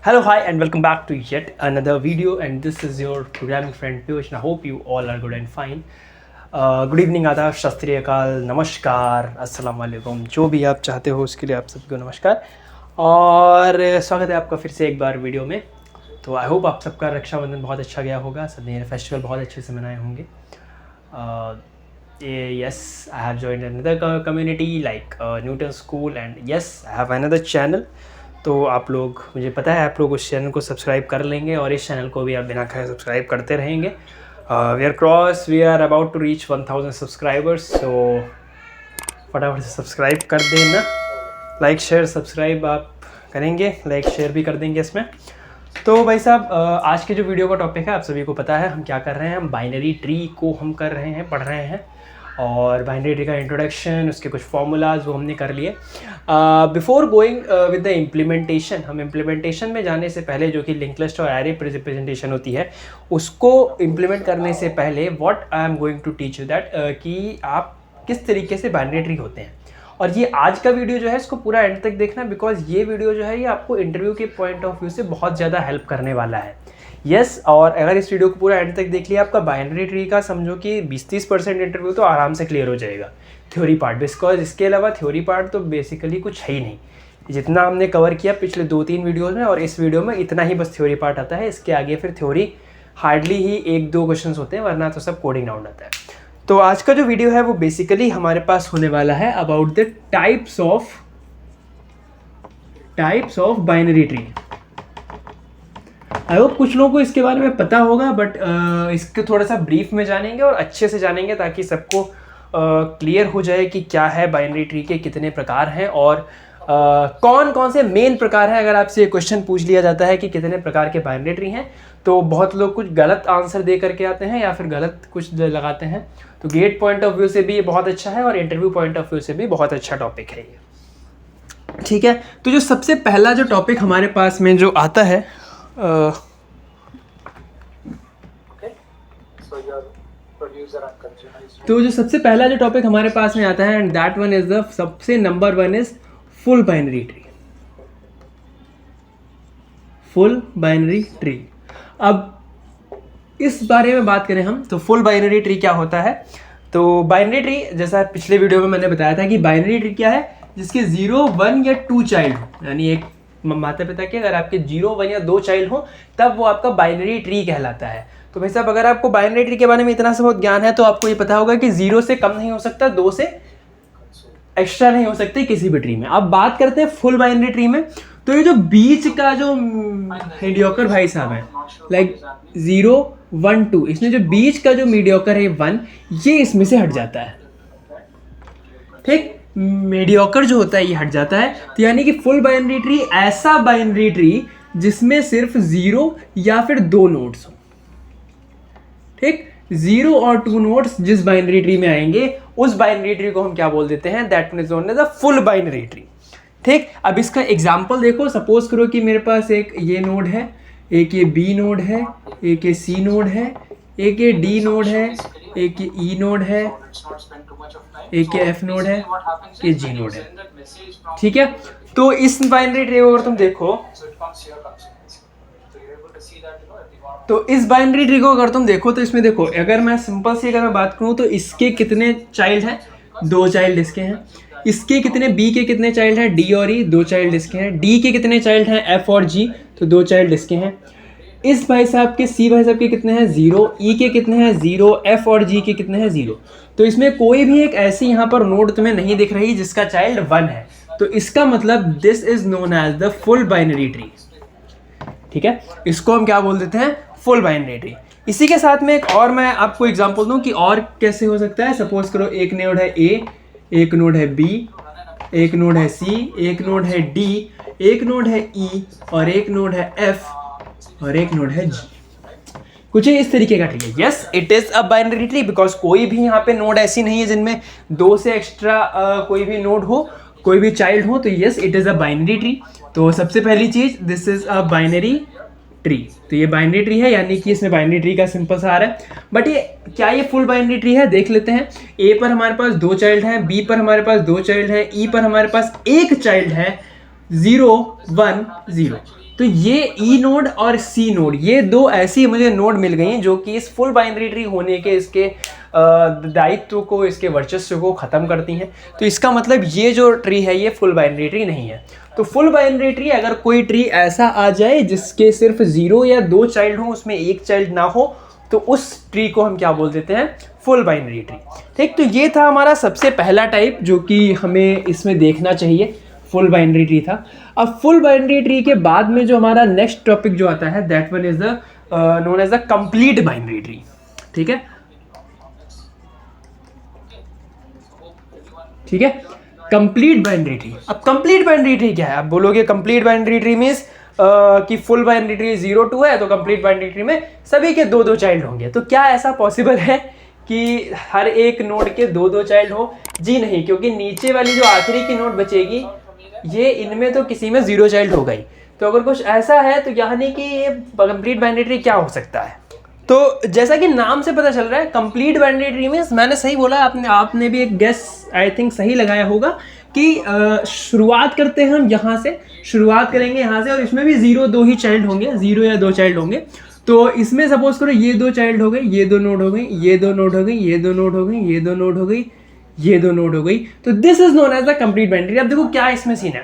Hello, hi, and welcome back to yet another video. And this is your programming friend Piyush, and I hope you all are good and fine. Good evening, आदाब, सत श्री अकाल, नमस्कार, अस्सलाम वालेकुम, जो भी आप चाहते हो उसके लिए आप सबको नमस्कार और स्वागत है आपका फिर से एक बार वीडियो में। तो आई होप आप सबका रक्षाबंधन बहुत अच्छा गया होगा, सबने फेस्टिवल बहुत अच्छे से मनाए होंगे। yes, I have joined another community like Newton School, and yes, I have another channel. तो आप लोग, मुझे पता है आप लोग उस चैनल को सब्सक्राइब कर लेंगे और इस चैनल को भी आप बिना खाए सब्सक्राइब करते रहेंगे। We are about to reach 1000 subscribers, so फटाफट से सब्सक्राइब कर देना। लाइक शेयर सब्सक्राइब आप करेंगे, लाइक शेयर भी कर देंगे इसमें। तो भाई साहब, आज के जो वीडियो का टॉपिक है आप सभी को पता है हम क्या कर रहे हैं। हम बाइनरी ट्री को हम कर रहे हैं, पढ़ रहे हैं, और बाइनरी ट्री का इंट्रोडक्शन, उसके कुछ फॉर्मूलाज वो हमने कर लिए। Before going with the implementation, हम इम्प्लीमेंटेशन में जाने से पहले, जो कि लिंक लिस्ट और एरे रिप्रेजेंटेशन होती है, उसको इम्प्लीमेंट करने से पहले what I am going to teach you that कि आप किस तरीके से बाइनरी ट्री होते हैं। और ये आज का वीडियो जो है इसको पूरा एंड तक देखना, बिकॉज ये वीडियो जो है ये आपको इंटरव्यू के पॉइंट ऑफ व्यू से बहुत ज़्यादा हेल्प करने वाला है। यस, और अगर इस वीडियो को पूरा एंड तक देख लिया, आपका बाइनरी ट्री का समझो कि 20-30% इंटरव्यू तो आराम से क्लियर हो जाएगा, थ्योरी पार्ट। बिकॉज इसके अलावा थ्योरी पार्ट तो बेसिकली कुछ है ही नहीं। जितना हमने कवर किया पिछले 2-3 वीडियोज़ में, और इस वीडियो में इतना ही बस थ्योरी पार्ट आता है। इसके आगे फिर थ्योरी हार्डली ही 1-2 क्वेश्चन होते हैं, वरना तो सब कोडिंग राउंड आता है। तो आज का जो वीडियो है वो बेसिकली हमारे पास होने वाला है about the types of binary tree. I hope कुछ लोगों को इसके बारे में पता होगा, बट इसके थोड़ा सा ब्रीफ में जानेंगे और अच्छे से जानेंगे, ताकि सबको क्लियर हो जाए कि क्या है बाइनरी ट्री के, कितने प्रकार हैं और कौन कौन से मेन प्रकार हैं। अगर आपसे ये क्वेश्चन पूछ लिया जाता है कि कितने प्रकार के बाइनरी ट्री हैं, तो बहुत लोग कुछ गलत आंसर दे करके आते हैं या फिर गलत कुछ लगाते हैं। तो गेट पॉइंट ऑफ व्यू से भी ये बहुत अच्छा है और इंटरव्यू पॉइंट ऑफ व्यू से भी बहुत अच्छा टॉपिक है ये, ठीक है। तो जो सबसे पहला जो टॉपिक हमारे पास में जो आता है, तो जो सबसे पहला जो टॉपिक हमारे पास में आता है, and that one is the सबसे number 1 is full binary tree. Full binary tree, अब इस बारे में बात करें हम, तो फुल बाइनरी ट्री क्या होता है। तो बाइनरी ट्री, जैसा पिछले वीडियो में मैंने बताया था कि बाइनरी ट्री क्या है, जिसके 0, 1 या 2 चाइल्ड हो, यानी एक माता पिता के अगर आपके 0, 1 या 2 चाइल्ड हो, तब वो आपका बाइनरी ट्री कहलाता है। तो भाई साहब, अगर आपको बाइनरी ट्री के बारे में इतना सा बहुत ज्ञान है, तो आपको ये पता होगा कि 0 से कम नहीं हो सकता, 2 से एक्स्ट्रा नहीं हो सकते किसी भी ट्री में। अब बात करते हैं फुल बाइनरी ट्री में। तो ये जो बीच का जो मीडियोकर भाई साहब है, लाइक 0, 1, 2, इसमें जो बीच का जो मीडियोकर है 1, ये इसमें से हट जाता है, ठीक। मीडियोकर जो होता है ये हट जाता है। तो यानी कि फुल बाइनरी ट्री ऐसा बाइनरी ट्री जिसमें सिर्फ 0 या फिर 2 नोड्स हो, ठीक। 0 और 2 नोड्स जिस बाइनरी ट्री में आएंगे, उस बाइनरी ट्री को हम क्या बोल देते हैं, that is known as a full binary tree, ठीक। अब इसका एग्जांपल देखो, सपोज करो कि मेरे पास एक ये नोड है, एक ये बी नोड है, एक ये सी नोड है, एक ये डी नोड है, एक ये ई नोड है, एक ये एफ नोड है, ये जी नोड है, ठीक है। तो इस बाइनरी ट्री को अगर तुम देखो, तो इस बाइनरी ट्री को अगर तुम देखो, तो इसमें देखो, अगर मैं सिंपल सी अगर मैं बात करूं, तो इसके कितने चाइल्ड हैं, 2 चाइल्ड इसके हैं। इसके कितने, बी के कितने चाइल्ड हैं, डी और ई, 2 चाइल्ड इसके हैं। डी के कितने चाइल्ड हैं, एफ और जी, तो 2 चाइल्ड इसके हैं। इस भाई साहब के, सी भाई साहब के कितने हैं, 0, ई के कितने हैं, 0, एफ और जी के कितने हैं, 0। तो इसमें कोई भी एक ऐसी यहाँ पर नोड तुम्हें नहीं दिख रही जिसका चाइल्ड 1 है। तो इसका मतलब this is known as the full binary tree, ठीक है। इसको हम क्या बोल देते हैं, फुल बाइनरी ट्री। इसी के साथ में एक और मैं आपको एग्जांपल दूं कि और कैसे हो सकता है। सपोज करो एक नोड है ए, एक नोड है बी, एक नोड है सी, एक नोड है डी, एक नोड है ई, और एक नोड है एफ, और एक नोड है जी। कुछ इस तरीके का ट्री है। Yes, it is a binary tree, because कोई भी यहाँ पे नोड ऐसी नहीं है जिनमें 2 से एक्स्ट्रा कोई भी नोड हो, कोई भी चाइल्ड हो। तो yes, it is a binary tree. तो सबसे पहली चीज, this is a binary tree. तो ये बाइनरी ट्री है, यानी कि इसमें बाइनरी ट्री का सिंपल सा आ रहा है। बट ये क्या ये फुल बाइनरी ट्री है, देख लेते हैं। ए पर हमारे पास 2 चाइल्ड हैं, बी पर हमारे पास 2 चाइल्ड हैं, ई पर हमारे पास 1 चाइल्ड है, 0, 1, 0। तो ये ई नोड और सी नोड, ये दो ऐसी मुझे नोड मिल गई हैं जो कि इस फुल बाइनरी ट्री होने के इसके दायित्व को, इसके वर्चस्व को ख़त्म करती हैं। तो इसका मतलब ये जो ट्री है ये फुल बाइनरी ट्री नहीं है। तो फुल बाइनरी ट्री, अगर कोई ट्री ऐसा आ जाए जिसके सिर्फ 0 या 2 चाइल्ड हो, उसमें एक चाइल्ड ना हो, तो उस ट्री को हम क्या बोल देते हैं? Full binary tree. ठीक, तो ये था हमारा सबसे पहला टाइप जो कि हमें इसमें देखना चाहिए, फुल बाइनरी ट्री था। अब फुल बाइनरी ट्री के बाद में जो हमारा नेक्स्ट टॉपिक जो आता है, that one is the known as the complete binary tree. ठीक है, ठीक है, कंप्लीट बाइनरी ट्री। अब कंप्लीट बाइनरी ट्री क्या है? आप बोलोगे कंप्लीट बाइनरी ट्री मीन्स कि फुल बाइनरी ट्री 0 2 है, तो कंप्लीट बाइनरी ट्री में सभी के 2 2 चाइल्ड होंगे। तो क्या ऐसा पॉसिबल है कि हर एक नोड के 2 2 चाइल्ड हो? जी नहीं, क्योंकि नीचे वाली जो आखिरी की नोड बचेगी, ये इनमें तो किसी में 0 चाइल्ड हो गई। तो अगर कुछ ऐसा है तो यानी कि ये कंप्लीट बाइनरी ट्री क्या हो सकता है? तो जैसा कि नाम से पता चल रहा है, कंप्लीट बाइनरी ट्री मीन्स, मैंने सही बोला, आपने भी एक गेस आई थिंक सही लगाया होगा कि शुरुआत करते हैं हम यहाँ से, शुरुआत करेंगे यहाँ से, और इसमें भी 0 2 ही चाइल्ड होंगे, 0 या 2 चाइल्ड होंगे। तो इसमें सपोज करो ये 2 चाइल्ड हो गए, ये 2 नोड हो गई, ये 2 नोड हो गई, ये 2 नोड हो गई, ये 2 नोड हो गई, ये 2 नोड हो गई। तो this is known as the complete binary. अब देखो क्या इसमें सीन है,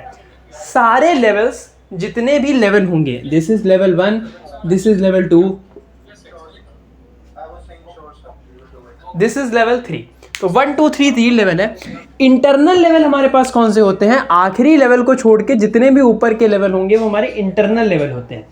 सारे लेवल्स, जितने भी लेवल होंगे, this is level 1, this is level 2, this is level 3। तो 1 2 3 3 लेवल है। इंटरनल लेवल हमारे पास कौन से होते हैं? आखिरी लेवल को छोड़ के जितने भी ऊपर के लेवल होंगे वो हमारे इंटरनल लेवल होते हैं।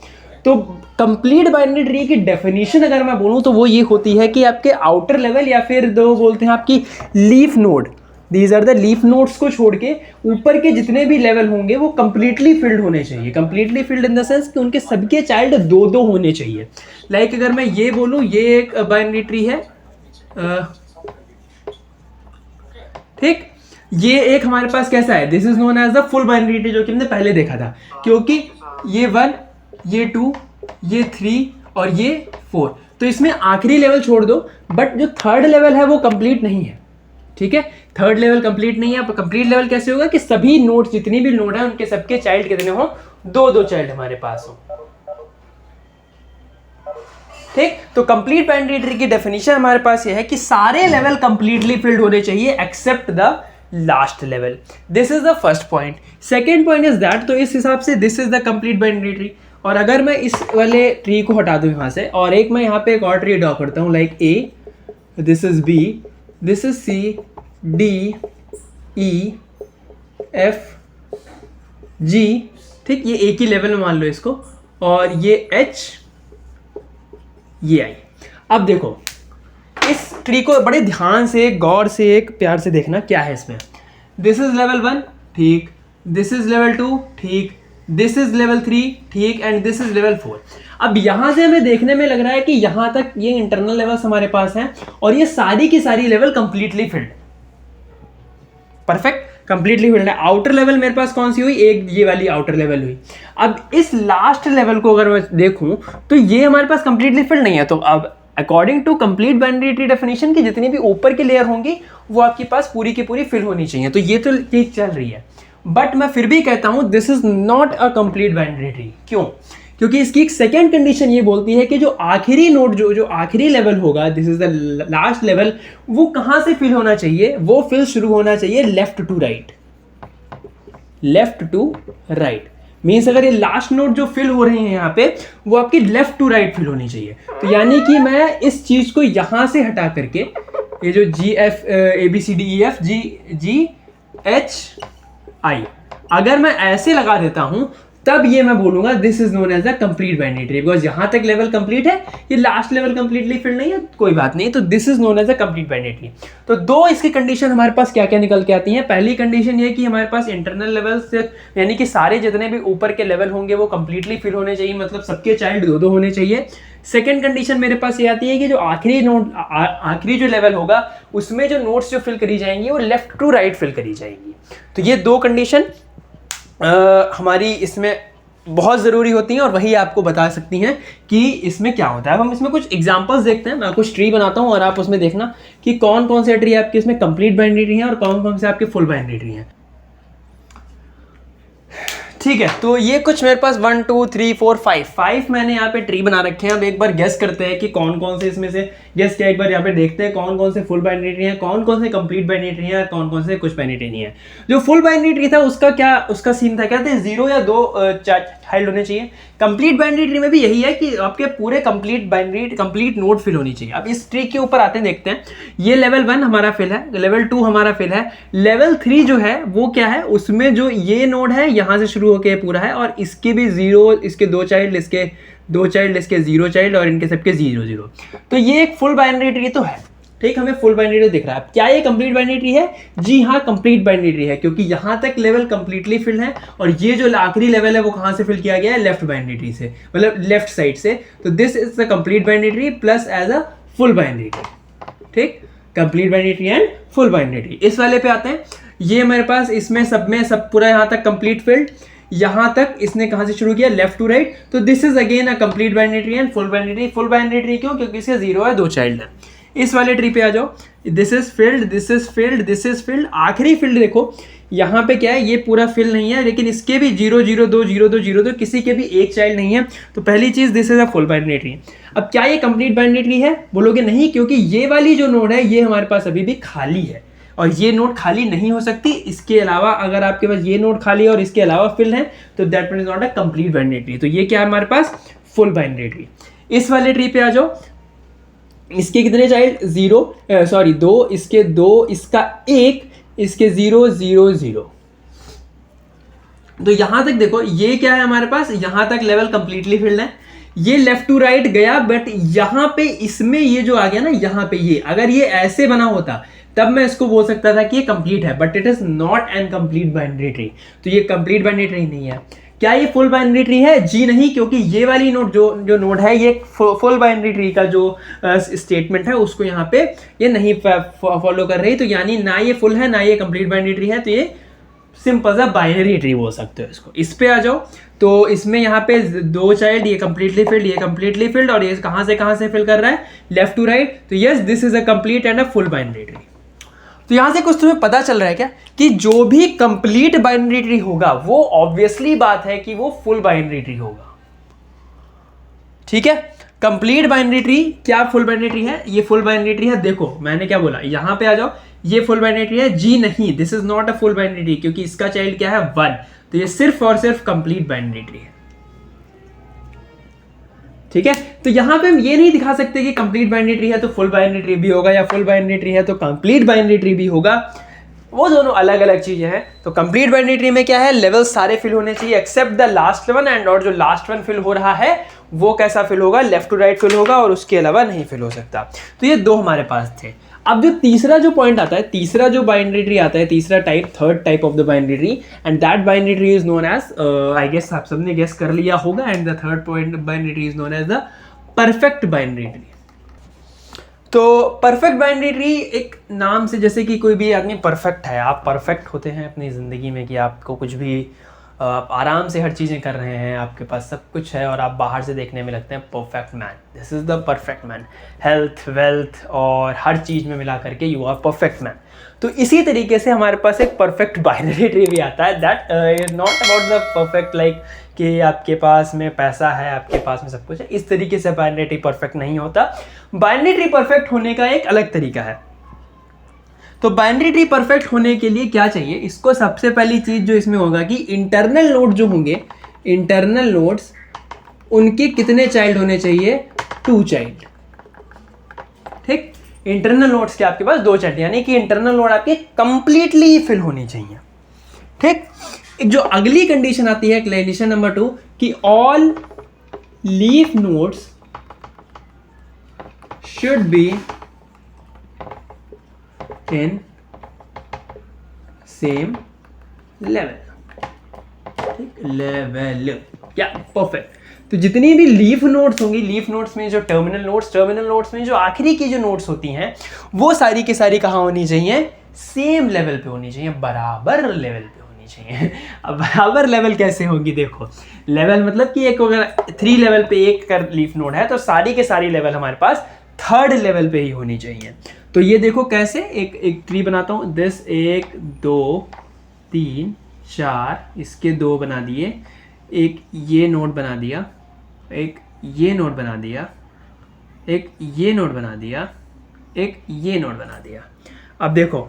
तो कंप्लीट बाइनरी ट्री की डेफिनेशन अगर मैं बोलूं तो वो ये होती है कि आपके आउटर लेवल, या फिर दो बोलते हैं आपकी leaf node, these are the leaf nodes को छोड़ के ऊपर के जितने भी लेवल होंगे वो कंप्लीटली फिल्ड होने चाहिए। Completely filled in the sense कि उनके सबके चाइल्ड 2 2 होने चाहिए। लाइक अगर मैं ये बोलूं, ये एक बाइनरी ट्री है, ठीक, ये एक हमारे पास कैसा है, this is known as the full binary tree, जो कि हमने पहले देखा था, क्योंकि ये 1, ये 2, ये 3 और ये 4। तो इसमें आखिरी लेवल छोड़ दो, बट जो थर्ड लेवल है वो कंप्लीट नहीं है। ठीक है, थर्ड लेवल कंप्लीट नहीं है। कंप्लीट लेवल कैसे होगा कि सभी नोड, जितनी भी नोड है उनके सबके चाइल्ड कितने हो? 2 2 चाइल्ड हमारे पास हो। ठीक, तो कंप्लीट बाइनरी ट्री की डेफिनेशन हमारे पास ये है कि सारे लेवल कंप्लीटली फिल्ड होने चाहिए except the last level. This is the first point. Second point is that, तो इस हिसाब से this is the complete binary tree. और अगर मैं इस वाले ट्री को हटा दूं यहां से, और एक मैं यहाँ पे एक और ट्री ड्रॉ करता हूँ, like A, this is B, this is C, D, E, F, G. ठीक, ये एक ही लेवल में मान लो इसको, और ये एच, ये आई। अब देखो इस ट्री को बड़े ध्यान से, गौर से, एक प्यार से देखना क्या है इसमें। दिस इज लेवल 1, ठीक, दिस इज लेवल 2, ठीक, दिस इज लेवल 3, ठीक, एंड दिस इज लेवल 4। अब यहां से हमें देखने में लग रहा है कि यहां तक ये इंटरनल लेवल्स हमारे पास हैं, और ये सारी की सारी level completely filled, perfect, completely filled है। आउटर लेवल मेरे पास कौन सी हुई? एक ये वाली आउटर लेवल हुई। अब इस लास्ट लेवल को अगर मैं देखूं तो ये हमारे पास कंप्लीटली फिल्ड नहीं है। तो अब according to complete binary tree definition की जितनी भी ऊपर की लेयर होंगी वो आपके पास पूरी की पूरी फिल होनी चाहिए। तो ये तो चीज चल रही है, बट मैं फिर भी कहता हूं this is not a complete binary tree. क्यों? क्योंकि इसकी एक सेकेंड कंडीशन ये बोलती है कि जो आखिरी नोड, जो आखिरी लेवल होगा, this is the last level, वो कहां से फिल होना चाहिए? वो फिल शुरू होना चाहिए left to right. Left to right means अगर ये लास्ट नोड जो फिल हो रहे हैं यहाँ पे, वो आपकी लेफ्ट टू राइट फिल होनी चाहिए। तो यानी कि मैं इस चीज को यहां से हटा करके, ये जो G F A B C D E F G H I, अगर मैं ऐसे लगा देता हूं तब ये मैं बोलूंगा this is known as the complete binary tree, because यहां तक लेवल कंप्लीट है, ये लास्ट लेवल कंप्लीटली फिल नहीं है, कोई बात नहीं। तो this is known as the complete binary tree. तो दो इसकी कंडीशन हमारे पास क्या क्या निकल के आती हैं। पहली कंडीशन ये कि हमारे पास इंटरनल लेवल से, यानी कि सारे जितने भी ऊपर के लेवल होंगे वो कंप्लीटली फिल होने चाहिए, मतलब सबके चाइल्ड 2 2 होने चाहिए। सेकेंड कंडीशन मेरे पास ये आती है कि जो आखिरी नोड, आखिरी जो लेवल होगा उसमें जो नोड्स जो फिल करी जाएंगी वो लेफ्ट टू राइट फिल करी जाएंगी। तो ये दो कंडीशन हमारी इसमें बहुत ज़रूरी होती हैं, और वही आपको बता सकती हैं कि इसमें क्या होता है। अब हम इसमें कुछ एग्जांपल्स देखते हैं। मैं कुछ ट्री बनाता हूं और आप उसमें देखना कि कौन कौन से ट्री आपके इसमें कंप्लीट बाइनरी ट्री हैं और कौन कौन से आपके फुल बाइनरी ट्री हैं। ठीक है, तो ये कुछ मेरे पास 1 2 3 4 5 मैंने यहाँ पे ट्री बना रखे हैं। अब एक बार गेस करते हैं कि कौन कौन से इसमें से, गेस किया एक बार यहाँ पे देखते हैं कौन कौन से फुल बाइनरी ट्री है, कौन कौन से कंप्लीट बाइनरी ट्री है, कौन कौन से कुछ बाइनरी ट्री नहीं है। जो फुल बाइनरी ट्री था उसका सीन था, क्या थे, 0 या 2 चाइल्ड होने चाहिए। कंप्लीट बाइनरी ट्री में भी यही है कि आपके पूरे कंप्लीट नोड फिल होनी चाहिए। अब इस ट्री के ऊपर आते हैं, देखते हैं। ये लेवल 1 हमारा फिल है, लेवल 2 हमारा फिल है, लेवल 3 जो है वो क्या है, उसमें जो ये नोड है यहाँ से शुरू होके पूरा है, और इसके भी 0, इसके 2 चाइल्ड, इसके 2 चाइल्ड, इसके 0 चाइल्ड, और इनके सबके 0 0। तो ये एक फुल बाइनरी ट्री तो है, ठीक, हमें फुल बाइनरी ट्री दिख रहा है। क्या ये कंप्लीट बाइनरी ट्री है? जी हाँ, कंप्लीट बाइनरी ट्री है, क्योंकि यहाँ तक लेवल कंप्लीटली फिल है, और ये जो आखिरी लेवल है वो कहाँ से फिल किया गया है, लेफ्ट बाइनरी ट्री से, मतलब लेफ्ट साइड से। तो this is the complete binary tree plus as a full binary tree, ठीक, complete binary tree and full binary tree. इस वाले पे आते हैं, ये मेरे पास इसमें सब पूरा यहाँ तक कंप्लीट फिल्ड, यहाँ तक इसने कहाँ से शुरू किया, लेफ्ट टू राइट। तो this is again a complete binary tree and full binary tree. Full binary tree क्यों? क्योंकि इसका 0 है, 2 चाइल्ड है। इस वाले ट्री पे आ जाओ, this is filled, this is filled, this is filled. आखिरी फिल्ड देखो यहाँ पे क्या है, ये पूरा फिल नहीं है, लेकिन इसके भी 0 0 2 0 2 0 2, किसी के भी एक चाइल्ड नहीं है। तो पहली चीज, this is a full binary tree. अब क्या ये कंप्लीट बाइनरी ट्री है? बोलोगे नहीं, क्योंकि ये वाली जो नोड है ये हमारे पास अभी भी खाली है, और ये नोड खाली नहीं हो सकती। इसके अलावा अगर आपके पास ये नोड खाली है और इसके अलावा फिल है, तो that means not a complete binary tree. तो ये क्या है हमारे पास, फुल बाइनरी ट्री। इस वाले ट्री पे आ जाओ, इसके कितने चाइल्ड, 2, इसके 2, इसका 1, इसके 0 0 0। तो यहां तक देखो, ये क्या है हमारे पास, यहां तक लेवल कंप्लीटली फिल्ड है। ये लेफ्ट टू राइट गया, बट यहां पे इसमें ये जो आ गया ना, यहां पे ये, अगर ये ऐसे बना होता तब मैं इसको बोल सकता था कि ये कंप्लीट है, but it is not an complete binary tree. तो ये कंप्लीट बाइनरी ट्री नहीं है। क्या ये फुल बाइनरी ट्री है? जी नहीं, क्योंकि ये वाली नोड जो नोड है, ये फुल बाइनरी ट्री का जो स्टेटमेंट है उसको यहाँ पे ये नहीं फॉलो कर रही। तो यानी ना ये फुल है, ना ये कंप्लीट बाइनरी ट्री है, तो ये सिंपल सा बाइनरी ट्री बोल सकते हो इसको। इस पे आ जाओ, तो इसमें यहाँ पे 2 चाइल्ड, ये कंप्लीटली फिल्ड, ये कंप्लीटली फिल्ड, और ये कहाँ से फिल कर रहा है, लेफ्ट टू राइट। तो yes, this is a complete and a full binary tree. तो यहां से कुछ तुम्हें पता चल रहा है क्या, कि जो भी कंप्लीट बाइनरी ट्री होगा वो ऑब्वियसली बात है कि वो फुल बाइनरी ट्री होगा, ठीक है। कंप्लीट बाइनरी ट्री क्या फुल बाइनरी ट्री है? ये फुल बाइनरी ट्री है। देखो मैंने क्या बोला, यहां पे आ जाओ, ये फुल बाइनरी ट्री है। जी नहीं, this is not a full binary tree, क्योंकि इसका चाइल्ड क्या है, 1। तो ये सिर्फ और सिर्फ कंप्लीट बाइनरी ट्री है, ठीक है। तो यहां पे हम ये नहीं दिखा सकते कि कंप्लीट बाइनरी ट्री है तो फुल बाइनरी ट्री भी होगा, या फुल बाइनरी ट्री है तो कंप्लीट बाइनरी ट्री भी होगा। वो दोनों अलग अलग चीजें हैं। तो कंप्लीट बाइनरी ट्री में क्या है, लेवल सारे फिल होने चाहिए except the last one, and और जो लास्ट वन फिल हो रहा है वो कैसा फिल होगा, लेफ्ट टू राइट फिल होगा, और उसके अलावा नहीं फिल हो सकता। तो ये 2 हमारे पास थे। अब जो तीसरा जो पॉइंट आता है, तीसरा जो बाइनरी ट्री आता है, तीसरा type, third type of the binary tree, and that binary tree is known as, I guess आप सबने गेस कर लिया होगा, and the third point binary tree is known as the perfect binary tree. तो perfect binary tree एक नाम से, जैसे कि कोई भी आदमी परफेक्ट है, आप परफेक्ट होते हैं अपनी ज़िंदगी में, कि आपको कुछ भी, आप आराम से हर चीज़ें कर रहे हैं, आपके पास सब कुछ है, और आप बाहर से देखने में लगते हैं perfect man. This is the perfect man, health, wealth और हर चीज़ में मिला करके यू आर परफेक्ट मैन। तो इसी तरीके से हमारे पास एक परफेक्ट बाइनरी ट्री भी आता है। That is not about the perfect, like कि आपके पास में पैसा है, आपके पास में सब कुछ है, इस तरीके से बाइनरी ट्री परफेक्ट नहीं होता। बाइनरी ट्री परफेक्ट होने का एक अलग तरीका है। तो बाइनरी ट्री परफेक्ट होने के लिए क्या चाहिए, इसको सबसे पहली चीज जो इसमें होगा कि इंटरनल नोड जो होंगे, इंटरनल नोड्स, उनके कितने चाइल्ड होने चाहिए, 2 चाइल्ड, ठीक। इंटरनल नोड्स के आपके पास 2 चाइल्ड, यानी कि इंटरनल नोड आपके कंप्लीटली फिल होनी चाहिए, ठीक। एक जो अगली कंडीशन आती है, कंडीशन नंबर 2, कि all leaf nodes should be in same level, ठीक, लेवल, या परफेक्ट। तो जितनी भी लीफ नोड्स होंगी, लीफ नोड्स में जो टर्मिनल नोड्स में जो आखिरी की जो नोड्स होती हैं, वो सारी की सारी कहाँ होनी चाहिए, सेम लेवल पे होनी चाहिए, बराबर लेवल पे होनी चाहिए। अब बराबर लेवल कैसे होगी, देखो लेवल मतलब कि एक अगर 3 लेवल पे एक कर लीफ नोड है, तो सारी के सारी लेवल हमारे पास 3rd लेवल पे ही होनी चाहिए। तो ये देखो कैसे, एक ट्री बनाता हूँ, दिस 1 2 3 4, इसके 2 बना दिए, एक ये नोड बना दिया, एक ये नोड बना दिया, एक ये नोड बना दिया, एक ये नोड बना दिया। अब देखो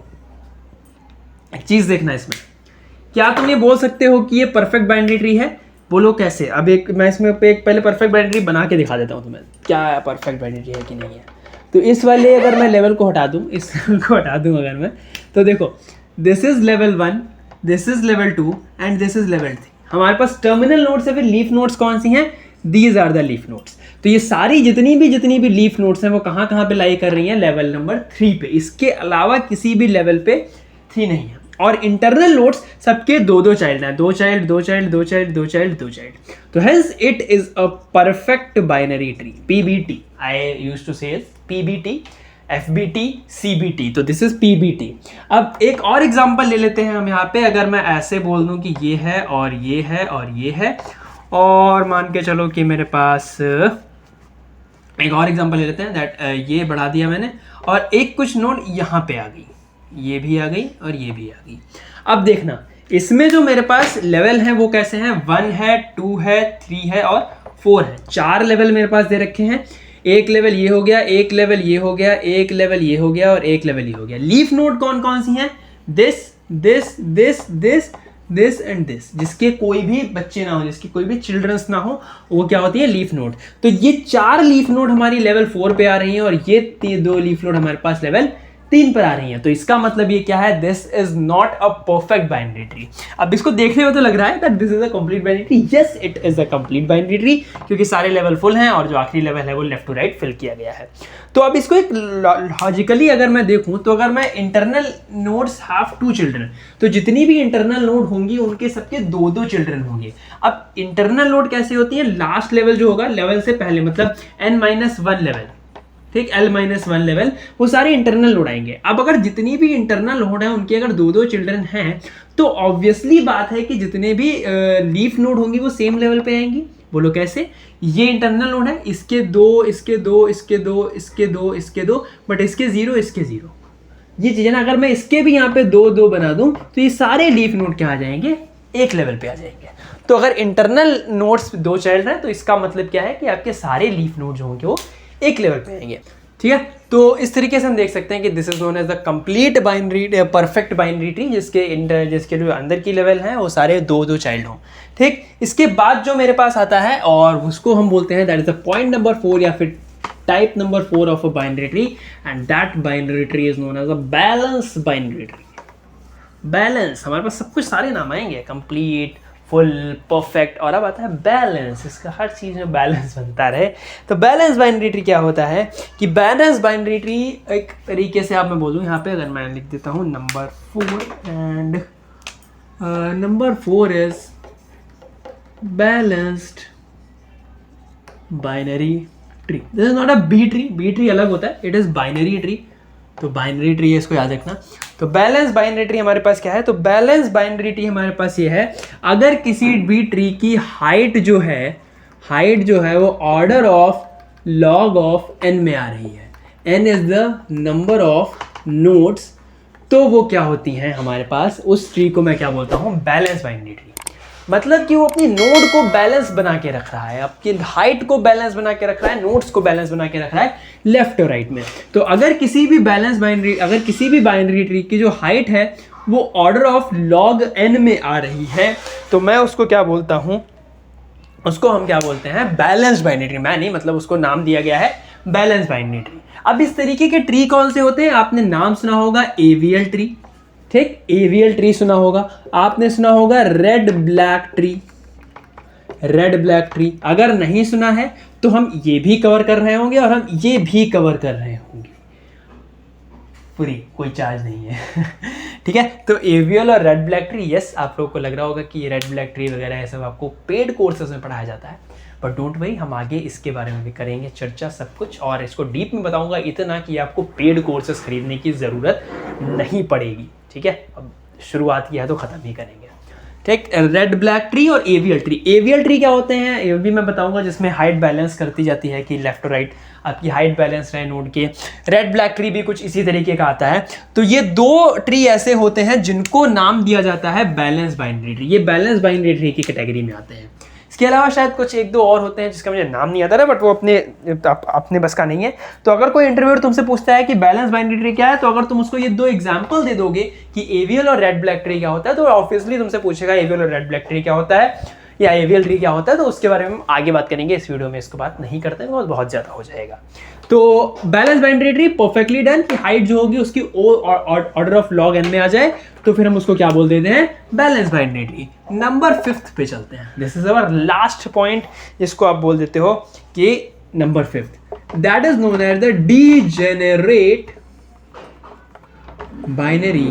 एक चीज़ देखना इसमें, क्या तुम ये बोल सकते हो कि ये परफेक्ट बाइनरी ट्री है? बोलो कैसे? अब एक मैं इसमें एक पहले परफेक्ट बाइनरी ट्री बना के दिखा देता हूँ तुम्हें, क्या परफेक्ट बाइनरी ट्री है कि नहीं है। तो इस वाले अगर मैं लेवल को हटा दूँ, इस लेवल को हटा दूँ अगर मैं, तो देखो this is level 1, this is level 2 and this is level 3। हमारे पास टर्मिनल नोड्स है, फिर लीफ नोड्स कौन सी हैं? These are the leaf nodes. तो ये सारी जितनी भी लीफ नोड्स हैं वो कहाँ पे लाई कर रही हैं? लेवल नंबर 3 पे। इसके अलावा किसी भी लेवल पे 3 नहीं है। और इंटरनल नोड्स सबके 2 चाइल्ड हैं, 2 child, 2 child, 2 child, 2 child, 2 child. तो hence it is a perfect binary tree, PBT। I used to say PBT, FBT, CBT। तो दिस इज PBT। अब एक और एग्जांपल ले लेते हैं हम यहाँ पे। अगर मैं ऐसे बोल दूं कि ये है और ये है और ये है, और मान के चलो कि मेरे पास एक और एग्जांपल ले लेते हैं दैट ये बढ़ा दिया मैंने, और एक कुछ नोड यहाँ पे आ गई, ये भी आ गई और ये भी आ गई। अब देखना इसमें जो मेरे पास लेवल हैं वो कैसे हैं? 1 है, 2 है, 3 है और 4 है। 4 लेवल मेरे पास दे रखे हैं। एक लेवल ये हो गया, एक लेवल ये हो गया, एक लेवल ये हो गया और एक लेवल ये हो गया। लीफ नोड कौन कौन सी हैं? This, this, this, this, this and this. जिसके कोई भी बच्चे ना हो, जिसकी कोई भी चिल्ड्रंस ना हो, वो क्या होती है? Leaf node. तो ये 4 लीफ नोड हमारी लेवल 4 पे आ रही हैं और ये 2 लीफ नोड हमारे पास लेवल 3 पर आ रही हैं। तो इसका मतलब ये क्या है? This is not a perfect binary tree. अब इसको देखने में तो लग रहा है that this is a complete binary tree. Yes, it is a complete binary tree, क्योंकि सारे लेवल फुल हैं और जो आखिरी लेवल है वो लेफ्ट टू राइट फिल किया गया है। तो अब इसको एक लॉजिकली अगर मैं देखूं, तो अगर मैं इंटरनल नोड्स हैव 2 चिल्ड्रन, तो जितनी भी इंटरनल नोड होंगी उनके सबके 2 चिल्ड्रन होंगे। अब इंटरनल नोड कैसे होती है? लास्ट लेवल जो होगा, लेवल से पहले, मतलब n-1 लेवल, ठीक, L-1 लेवल, वो सारे इंटरनल नोड आएंगे। अब अगर जितनी भी इंटरनल नोड है उनके अगर 2 चिल्ड्रन हैं, तो ऑब्वियसली बात है कि जितने भी लीफ नोड होंगी वो सेम लेवल पे आएंगी। बोलो कैसे? ये इंटरनल नोड है, इसके 2, इसके 2, इसके 2, इसके 2, इसके 2, बट इसके 0, इसके 0। ये चीज़ है ना, अगर मैं इसके भी यहाँ पे 2 बना दूं तो ये सारे लीफ नोड क्या आ जाएंगे? एक लेवल पे आ जाएंगे। तो अगर इंटरनल नोड्स 2 चाइल्ड हैं, तो इसका मतलब क्या है कि आपके सारे लीफ नोड जो होंगे वो एक लेवल पे आएंगे। ठीक है, तो इस तरीके से हम देख सकते हैं कि this is known as the complete binary, perfect binary tree, जिसके जो अंदर की लेवल हैं वो सारे 2 चाइल्ड हों। ठीक, इसके बाद जो मेरे पास आता है और उसको हम बोलते हैं that is the point number 4 या फिर type number 4 of a binary tree, and that binary tree is known as a balance binary tree. Balance, हमारे पास सब कुछ सारे नाम आएंगे, कंप्लीट, फुल, परफेक्ट, और अब आता है बैलेंस। इसका हर चीज़ में बैलेंस बनता रहे। तो बैलेंस बाइनरी ट्री क्या होता है कि बैलेंस बाइनरी ट्री एक तरीके से आप मैं बोलूँ यहाँ पे, अगर मैं लिख देता हूँ number 4, and number 4 is balanced binary tree. This is not a B tree, B tree अलग होता है, इट इज़ बाइनरी ट्री। तो बाइनरी ट्री है, इसको याद रखना। तो बैलेंस बाइनरी ट्री हमारे पास क्या है? तो बैलेंस बाइनरी ट्री हमारे पास ये है, अगर किसी भी ट्री की हाइट जो है वो order of log of n में आ रही है, n is the number of nodes, तो वो क्या होती हैं हमारे पास? उस ट्री को मैं क्या बोलता हूँ? Balance binary tree. मतलब कि वो अपनी नोड को बैलेंस बना के रख रहा है, आपकी हाइट को बैलेंस बना के रख रहा है, नोड्स को बैलेंस बना के रख रहा है लेफ्ट और राइट में। तो अगर किसी भी बाइनरी ट्री की जो हाइट है वो ऑर्डर ऑफ लॉग n में आ रही है, तो मैं उसको क्या बोलता हूँ? उसको हम क्या बोलते हैं? Balance binary tree. मैं नहीं, मतलब उसको नाम दिया गया है बैलेंस बाइनरी ट्री। अब इस तरीके के ट्री कौन से होते हैं? आपने नाम सुना होगा AVL ट्री, ठीक, AVL ट्री सुना होगा। आपने सुना होगा red black tree, red black tree. अगर नहीं सुना है तो हम ये भी कवर कर रहे होंगे और हम ये भी कवर कर रहे होंगे, फ्री, कोई चार्ज नहीं है। ठीक है, तो AVL और रेड ब्लैक ट्री, यस, आप लोगों को लग रहा होगा कि रेड ब्लैक ट्री वगैरह है सब आपको पेड कोर्सेज में पढ़ाया जाता है, बट डोंट वरी, हम आगे इसके बारे में भी करेंगे चर्चा सब कुछ, और इसको डीप में बताऊंगा इतना कि आपको पेड कोर्सेज खरीदने की ज़रूरत नहीं पड़ेगी। ठीक है, अब शुरुआत किया है तो ख़त्म ही करेंगे। ठीक, रेड ब्लैक ट्री और एवियल ट्री। एवियल ट्री क्या होते हैं ये भी मैं बताऊंगा, जिसमें हाइट बैलेंस करती जाती है कि लेफ्ट और राइट आपकी हाइट बैलेंस रहे नोड के। रेड ब्लैक ट्री भी कुछ इसी तरीके का आता है। तो ये दो ट्री ऐसे होते हैं जिनको नाम दिया जाता है बैलेंस बाइनरी ट्री। ये बैलेंस बाइनरी ट्री की कैटेगरी में आते हैं। इसके अलावा शायद कुछ एक दो और होते हैं जिसका मुझे नाम नहीं आता है, बट वो अपने बस का नहीं है। तो अगर कोई इंटरव्यूअर तुमसे पूछता है कि बैलेंस बाइनरी ट्री क्या है, तो अगर तुम उसको ये दो एग्जांपल दे दोगे कि एवियल और रेड ब्लैक ट्री क्या होता है, तो ऑब्वियसली तुमसे पूछेगा एवियल और रेड ब्लैक ट्री क्या होता है या एवियल ट्री क्या होता है। तो उसके बारे में हम आगे बात करेंगे, इस वीडियो में इसको बात नहीं करते हैं, बहुत ज़्यादा हो जाएगा। तो balance binary tree perfectly done कि हाइट जो होगी उसकी ऑर्डर ऑफ लॉग n में आ जाए, तो फिर हम उसको क्या बोल देते हैं, बैलेंस बाइनरी ट्री। नंबर 5 पे चलते हैं। This is our last point, जिसको आप बोल देते हो कि number 5, that is known as the degenerate binary.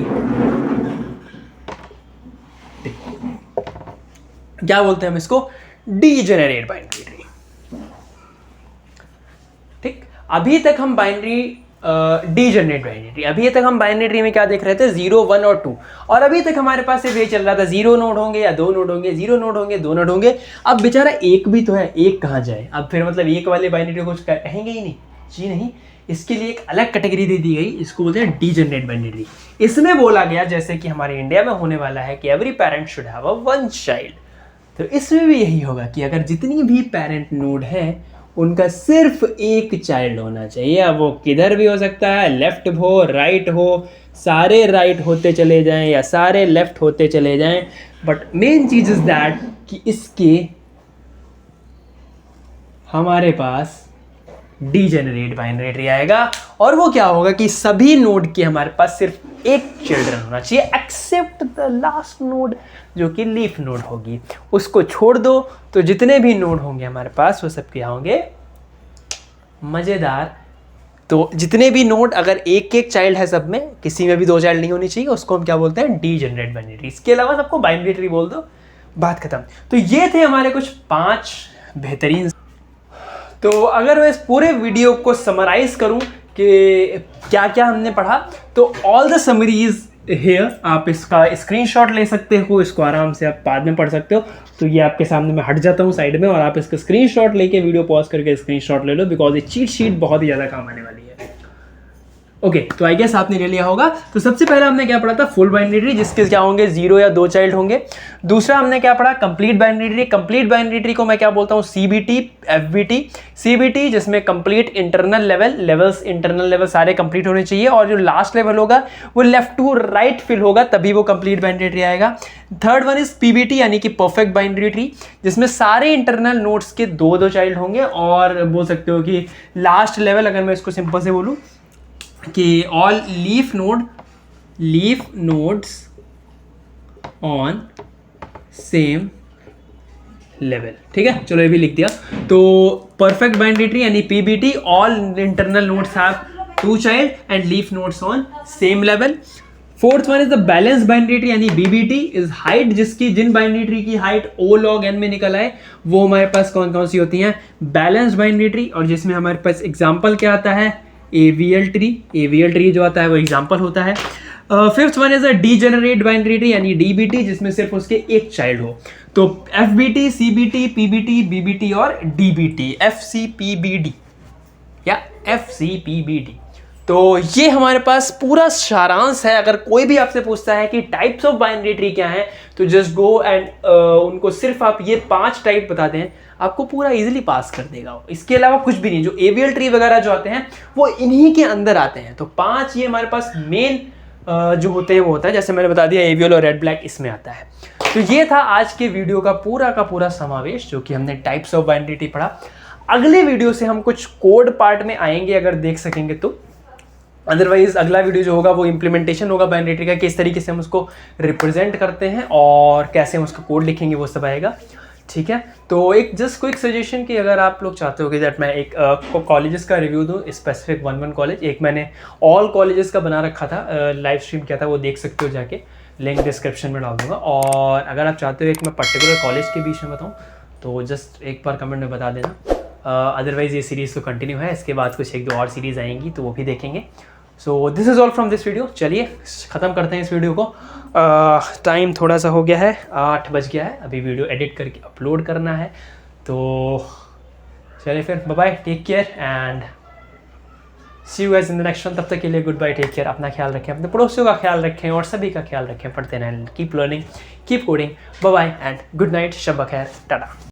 क्या बोलते हैं हम इसको, डीजेनरेट बाइनरी ट्री। ठीक, अभी तक हम बाइनरी डीजेनरेट बाइनरी ट्री, अभी तक हम बाइनरी ट्री में क्या देख रहे थे, 0, 1 और 2, और अभी तक हमारे पास सिर्फ ये चल रहा था 0 नोड होंगे या 2 नोड होंगे, 0 नोड होंगे 2 नोड होंगे। अब बेचारा एक भी तो है, एक कहाँ जाए, अब फिर मतलब एक वाले बाइनरी ट्री को कुछ कहेंगे ही नहीं जी, नहीं। इसके लिए एक अलग कैटेगरी दे दी गई, इसको बोलते हैं डीजेनरेट बाइनरी ट्री। इसमें बोला गया जैसे कि हमारे इंडिया में होने वाला है कि every parent should have a 1 child, तो इसमें भी यही होगा कि अगर जितनी भी पेरेंट नोड है उनका सिर्फ एक चाइल्ड होना चाहिए। अब वो किधर भी हो सकता है, लेफ्ट हो, राइट हो, सारे राइट होते चले जाएं या सारे लेफ्ट होते चले जाएं, बट मेन चीज इज दैट कि इसके हमारे पास डीजेनरेट बाइनरी ट्री आएगा। और वो क्या होगा कि सभी नोड के हमारे पास सिर्फ एक चिल्ड्रन होना चाहिए, एक्सेप्ट द लास्ट नोड जो कि लीफ नोड होगी। उसको छोड़ दो तो जितने भी नोड होंगे हमारे पास वो सब क्या होंगे, मजेदार। तो जितने भी नोड, अगर एक एक चाइल्ड है सब में, किसी में भी 2 चाइल्ड नहीं होनी चाहिए, उसको हम क्या बोलते हैं, डीजेनरेट बाइनरी ट्री। इसके अलावा सबको बाइनरी ट्री बोल दो, बात खत्म। तो ये थे हमारे कुछ 5 बेहतरीन। तो अगर मैं इस पूरे वीडियो को समराइज करूं कि क्या क्या हमने पढ़ा, तो ऑल द समरीज हियर, आप इसका स्क्रीनशॉट ले सकते हो, इसको आराम से आप बाद में पढ़ सकते हो। तो ये आपके सामने मैं हट जाता हूँ साइड में, और आप इसका स्क्रीनशॉट लेके वीडियो पॉज करके स्क्रीनशॉट ले लो, बिकॉज ये चीट शीट बहुत ही ज़्यादा काम आने वाली है। ओके, तो आई गेस आपने ले लिया होगा। तो सबसे पहला हमने क्या पढ़ा था, फुल बाइनरी ट्री, जिसके क्या होंगे, 0 या 2 चाइल्ड होंगे। दूसरा हमने क्या पढ़ा, complete binary tree. Complete binary tree को मैं क्या बोलता हूँ, CBT, FBT। CBT जिसमें complete internal levels internal level सारे कंप्लीट होने चाहिए, और जो लास्ट लेवल होगा वो लेफ्ट टू राइट फिल होगा, तभी वो कंप्लीट बाइनरी ट्री आएगा। थर्ड वन इज PBT यानी कि परफेक्ट बाइनरी ट्री, जिसमें सारे इंटरनल नोड्स के 2 चाइल्ड होंगे, और बोल सकते हो कि लास्ट लेवल, अगर मैं इसको सिंपल से बोलूँ कि all leaf nodes on same level. ठीक है, चलो ये भी लिख दिया। तो परफेक्ट बाइनरी ट्री यानी PBT, all internal nodes have 2 child and leaf nodes on same level. Fourth one is the balance binary tree यानी BBT, इज हाइट जिन बाइनरी ट्री की हाइट O log n में निकल आए, वो हमारे पास कौन कौन सी होती हैं, बैलेंस बाइनरी ट्री। और जिसमें हमारे पास एग्जाम्पल क्या आता है, एवियल ट्री जो आता है वो एग्जाम्पल होता है। Fifth one is a degenerate binary tree यानी DBT, जिसमें सिर्फ उसके एक चाइल्ड हो। तो FBT, CBT, PBT, BBT और DBT, FCPBD या FCPBD। तो ये हमारे पास पूरा सारांश है। अगर कोई भी आपसे पूछता है कि टाइप्स ऑफ बाइनरी ट्री क्या है, तो जस्ट गो एंड उनको सिर्फ आप ये 5 टाइप बता दें, आपको पूरा इजीली पास कर देगा। इसके अलावा कुछ भी नहीं। जो एवियल ट्री वगैरह जो आते हैं वो इन्हीं के अंदर आते हैं। तो 5 ये हमारे पास मेन जो होते हैं वो होता है, जैसे मैंने बता दिया एवियल और रेड ब्लैक इसमें आता है। तो ये था आज के वीडियो का पूरा समावेश, जो कि हमने टाइप्स ऑफ बाइनरी ट्री पढ़ा। अगले वीडियो से हम कुछ कोड पार्ट में आएंगे, अगर देख सकेंगे तो। अदरवाइज अगला वीडियो जो होगा वो इम्प्लीमेंटेशन होगा बाइनरी ट्री का, किस तरीके से हम उसको रिप्रेजेंट करते हैं और कैसे हम उसका कोड लिखेंगे, वो सब आएगा। ठीक है, तो एक जस्ट क्विक सजेशन कि अगर आप लोग चाहते हो कि दैट मैं एक कॉलेजेस का रिव्यू दूँ, स्पेसिफिक 1 कॉलेज, एक मैंने ऑल कॉलेजेस का बना रखा था, लाइव स्ट्रीम किया था, वो देख सकते हो जाके, लिंक डिस्क्रिप्शन में डाल दूंगा। और अगर आप चाहते हो एक मैं पर्टिकुलर कॉलेज के बीच में बताऊँ, तो जस्ट एक बार कमेंट में बता देना। अदरवाइज़ ये सीरीज़ तो कंटिन्यू है, इसके बाद कुछ 1-2 और सीरीज़ आएंगी तो वो भी देखेंगे। So this is all from this video. चलिए ख़त्म करते हैं इस वीडियो को। टाइम थोड़ा सा हो गया है, 8 बज गया है, अभी वीडियो एडिट करके अपलोड करना है। तो चलिए फिर, bye bye, take care and see you guys in the next one. तब तक के लिए गुड बाय, टेक केयर, अपना ख्याल रखें, अपने पड़ोसियों का ख्याल रखें और सभी का ख्याल रखें। पढ़ते रहें, keep learning, keep coding. Bye bye and good night, शब बखैर, टाटा।